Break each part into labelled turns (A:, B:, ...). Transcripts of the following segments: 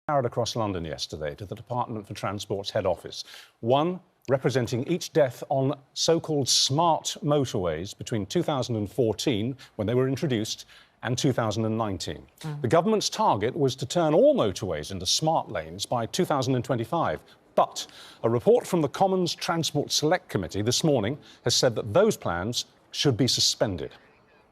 A: carried across London yesterday to the Department for Transport's head office. One representing each death on so-called smart motorways between 2014, when they were introduced, and 2019. The government's target was to turn all motorways into smart lanes by 2025. But a report from the Commons Transport Select Committee this morning has said that those plans should be suspended.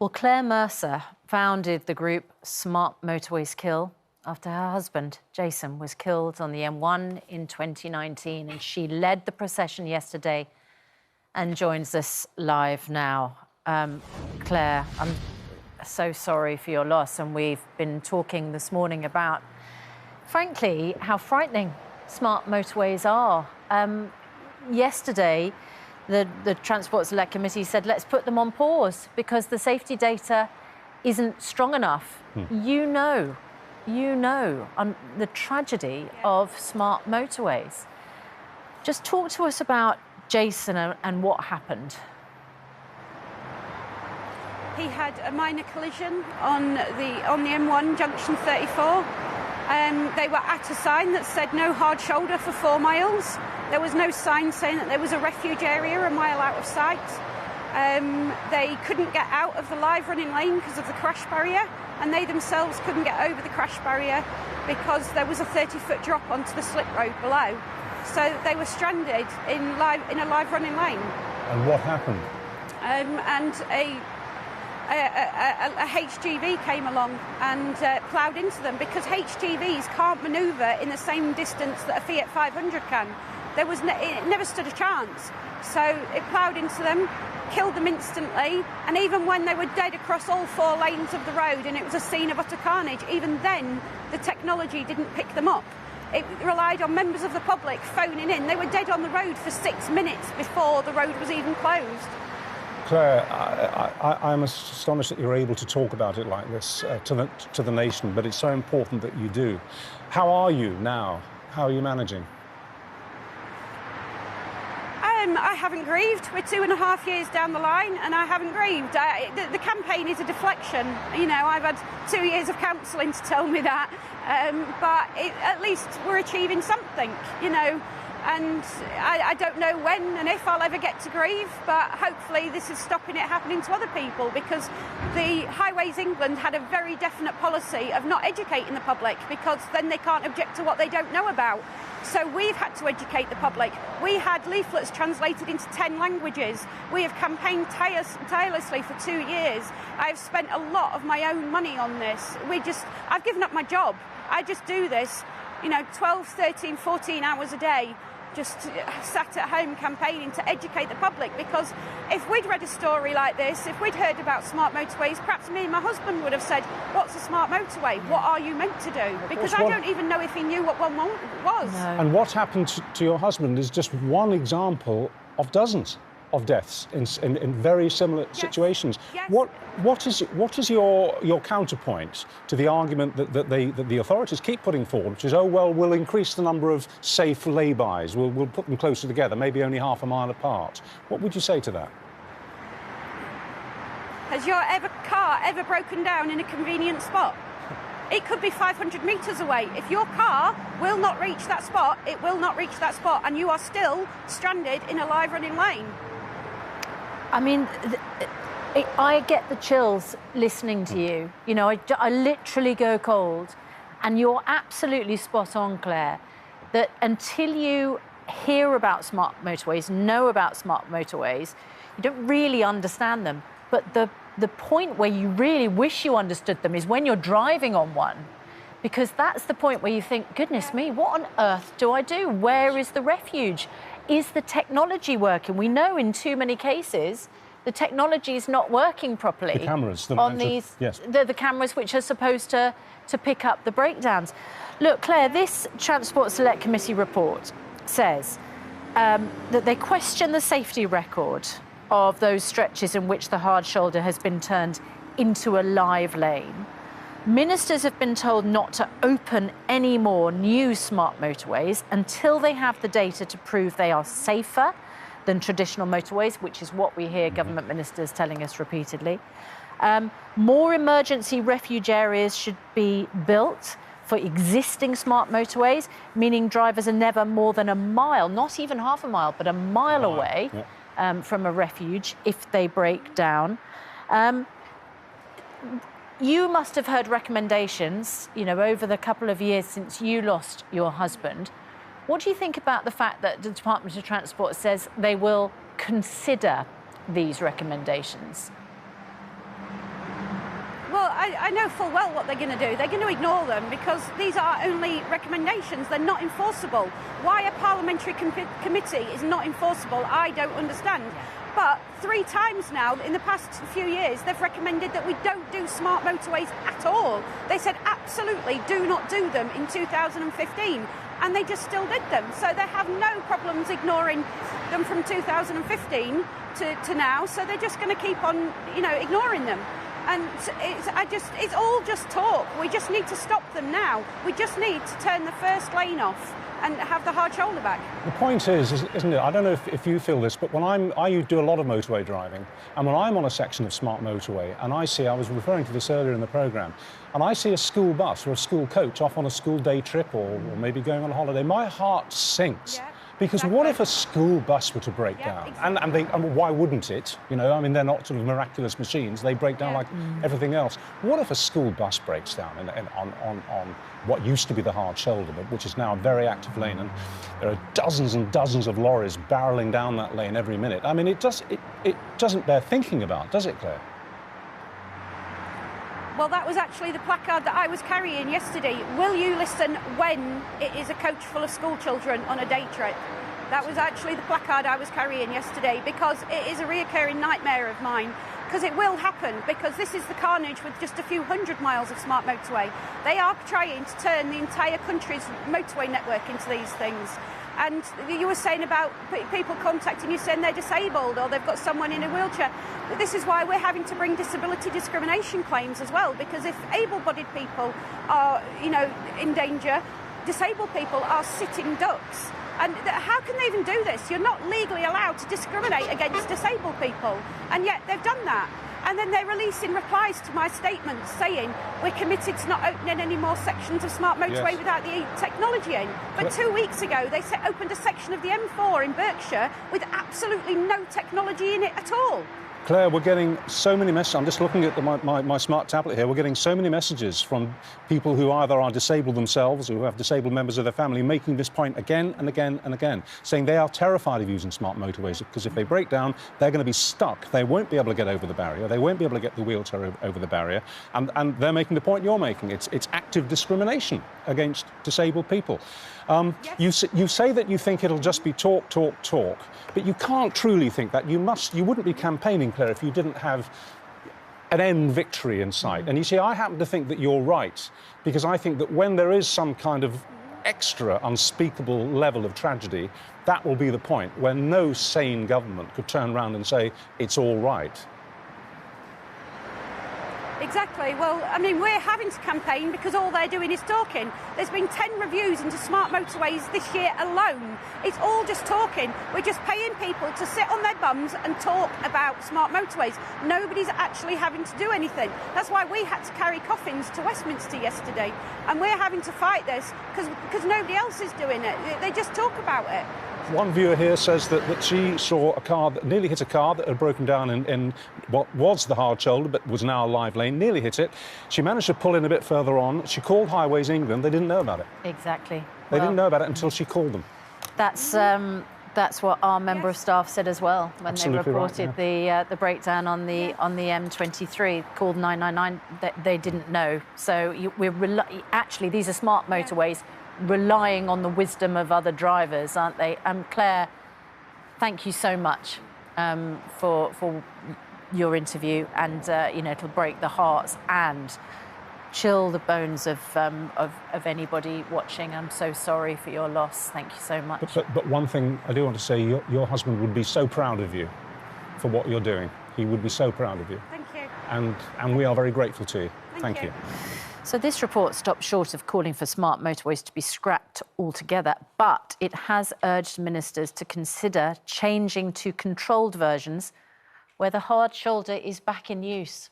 B: Well, Claire Mercer founded the group Smart Motorways Kill after her husband, Jason, was killed on the M1 in 2019, and she led the procession yesterday and joins us live now. Claire, I'm so sorry for your loss, and we've been talking this morning about, frankly, how frightening smart motorways are. Yesterday, the Transport Select Committee said, let's put them on pause because the safety data isn't strong enough. You know the tragedy of smart motorways. Just talk to us about Jason and what happened.
C: He had a minor collision on the M1 junction 34. They were at a sign that said no hard shoulder for 4 miles. There was no sign saying that there was a refuge area a mile out of sight. They couldn't get out of the live running lane because of the crash barrier, and they themselves couldn't get over the crash barrier because there was a 30-foot drop onto the slip road below. So they were stranded in a live running lane.
A: And what happened?
C: And a HGV came along and ploughed into them because HGVs can't manoeuvre in the same distance that a Fiat 500 can. It never stood a chance. So it ploughed into them, killed them instantly, and even when they were dead across all 4 lanes of the road and it was a scene of utter carnage, even then the technology didn't pick them up. It relied on members of the public phoning in. They were dead on the road for 6 minutes before the road was even closed.
A: Claire, I'm astonished that you're able to talk about it like this to the nation, but it's so important that you do. How are you now? How are you managing?
C: I haven't grieved. We're 2.5 years down the line and I haven't grieved. The campaign is a deflection. You know, I've had 2 years of counselling to tell me that. But at least we're achieving something, you know. And I don't know when and if I'll ever get to grieve, but hopefully this is stopping it happening to other people, because the Highways England had a very definite policy of not educating the public, because then they can't object to what they don't know about. So we've had to educate the public. We had leaflets translated into 10 languages. We have campaigned tirelessly for 2 years. I've spent a lot of my own money on this. I've given up my job. I just do this, you know, 12, 13, 14 hours a day. Just sat at home campaigning to educate the public, because if we'd read a story like this, if we'd heard about smart motorways, perhaps me and my husband would have said, what's a smart motorway? What are you meant to do? Because I don't even know if he knew what one was. No.
A: And what happened to your husband is just one example of dozens of deaths in very similar situations.
C: Yes.
A: What is your counterpoint to the argument that the authorities keep putting forward, which is, oh well, we'll increase the number of safe laybys, we'll put them closer together, maybe only half a mile apart? What would you say to that?
C: Has your car ever broken down in a convenient spot? It could be 500 metres away. If your car will not reach that spot, it will not reach that spot, and you are still stranded in a live running lane.
B: I mean, I get the chills listening to you. You know, I literally go cold. And you're absolutely spot on, Claire, that until you hear about smart motorways, know about smart motorways, you don't really understand them. But the point where you really wish you understood them is when you're driving on one, because that's the point where you think, goodness me, what on earth do I do? Where is the refuge? Is the technology working? We know in too many cases the technology is not working properly.
A: The cameras.
B: The cameras which are supposed to pick up the breakdowns. Look, Claire, this Transport Select Committee report says that they question the safety record of those stretches in which the hard shoulder has been turned into a live lane. Ministers have been told not to open any more new smart motorways until they have the data to prove they are safer than traditional motorways, which is what we hear government ministers telling us repeatedly. More emergency refuge areas should be built for existing smart motorways, meaning drivers are never more than a mile, not even half a mile, but a mile away from a refuge if they break down. You must have heard recommendations, you know, over the couple of years since you lost your husband. What do you think about the fact that the Department of Transport says they will consider these recommendations?
C: Well, I know full well what they're going to do. They're going to ignore them because these are only recommendations. They're not enforceable. Why a parliamentary committee is not enforceable, I don't understand. But 3 times now, in the past few years, they've recommended that we don't do smart motorways at all. They said absolutely do not do them in 2015. And they just still did them. So they have no problems ignoring them from 2015 to now. So they're just going to keep on, you know, ignoring them. And it's all just talk. We just need to stop them now. We just need to turn the first lane off and have the hard shoulder back.
A: The point is, isn't it? I don't know if you feel this, but when I do a lot of motorway driving, and when I'm on a section of smart motorway, and I was referring to this earlier in the programme, and I see a school bus or a school coach off on a school day trip or maybe going on a holiday, my heart sinks.
C: Yeah.
A: Because
C: exactly.
A: what if a school bus were to break down?
C: Exactly.
A: And why wouldn't it? You know, I mean, they're not sort of miraculous machines. They break down like everything else. What if a school bus breaks down on what used to be the hard shoulder, but which is now a very active lane, and there are dozens and dozens of lorries barrelling down that lane every minute? I mean, it doesn't bear thinking about, does it, Claire?
C: Well, that was actually the placard that I was carrying yesterday. Will you listen when it is a coach full of school children on a day trip? That was actually the placard I was carrying yesterday, because it is a reoccurring nightmare of mine. Because it will happen, because this is the carnage with just a few hundred miles of smart motorway. They are trying to turn the entire country's motorway network into these things. And you were saying about people contacting you saying they're disabled or they've got someone in a wheelchair. This is why we're having to bring disability discrimination claims as well, because if able-bodied people are, you know, in danger, disabled people are sitting ducks. And how can they even do this? You're not legally allowed to discriminate against disabled people, and yet they've done that. And then they're releasing replies to my statements saying we're committed to not opening any more sections of smart motorway without the technology in. But 2 weeks ago, they opened a section of the M4 in Berkshire with absolutely no technology in it at all.
A: Claire, we're getting so many messages. I'm just looking at my smart tablet here. We're getting so many messages from people who either are disabled themselves or who have disabled members of their family making this point again and again and again, saying they are terrified of using smart motorways because if they break down, they're going to be stuck. They won't be able to get over the barrier. They won't be able to get the wheelchair over the barrier. And they're making the point you're making. It's active discrimination against disabled people.
C: Yes.
A: You say that you think it'll just be talk, talk, talk, but you can't truly think that. You wouldn't be campaigning, Claire, if you didn't have an end victory in sight. And you see, I happen to think that you're right, because I think that when there is some kind of extra unspeakable level of tragedy, that will be the point when no sane government could turn around and say it's all right.
C: Exactly. Well, I mean, we're having to campaign because all they're doing is talking. There's been 10 reviews into smart motorways this year alone. It's all just talking. We're just paying people to sit on their bums and talk about smart motorways. Nobody's actually having to do anything. That's why we had to carry coffins to Westminster yesterday. And we're having to fight this because nobody else is doing it. They just talk about it.
A: One viewer here says that she saw a car that nearly hit a car that had broken down in what was the hard shoulder but was now a live lane, nearly hit it. She managed to pull in a bit further on. She called Highways England. They didn't know about it.
B: Exactly.
A: They didn't know about it until she called them.
B: That's what our member of staff said as well when
A: Absolutely
B: they reported the breakdown on the M23. Called 999. They didn't know. So actually, these are smart motorways. Relying on the wisdom of other drivers, aren't they? Claire, thank you so much for your interview, and you know, it'll break the hearts and chill the bones of anybody watching. I'm so sorry for your loss. Thank you so much.
A: But one thing I do want to say, your husband would be so proud of you for what you're doing. He would be so proud of you.
C: Thank you.
A: And we are very grateful to you. Thank you.
B: So this report stopped short of calling for smart motorways to be scrapped altogether, but it has urged ministers to consider changing to controlled versions where the hard shoulder is back in use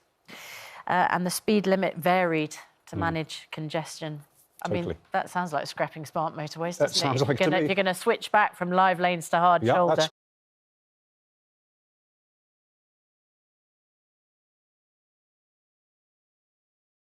B: and the speed limit varied to manage congestion. I mean, that sounds like scrapping smart motorways,
A: That
B: doesn't
A: sounds
B: it?
A: like to me.
B: You're going to switch back from live lanes to hard shoulder.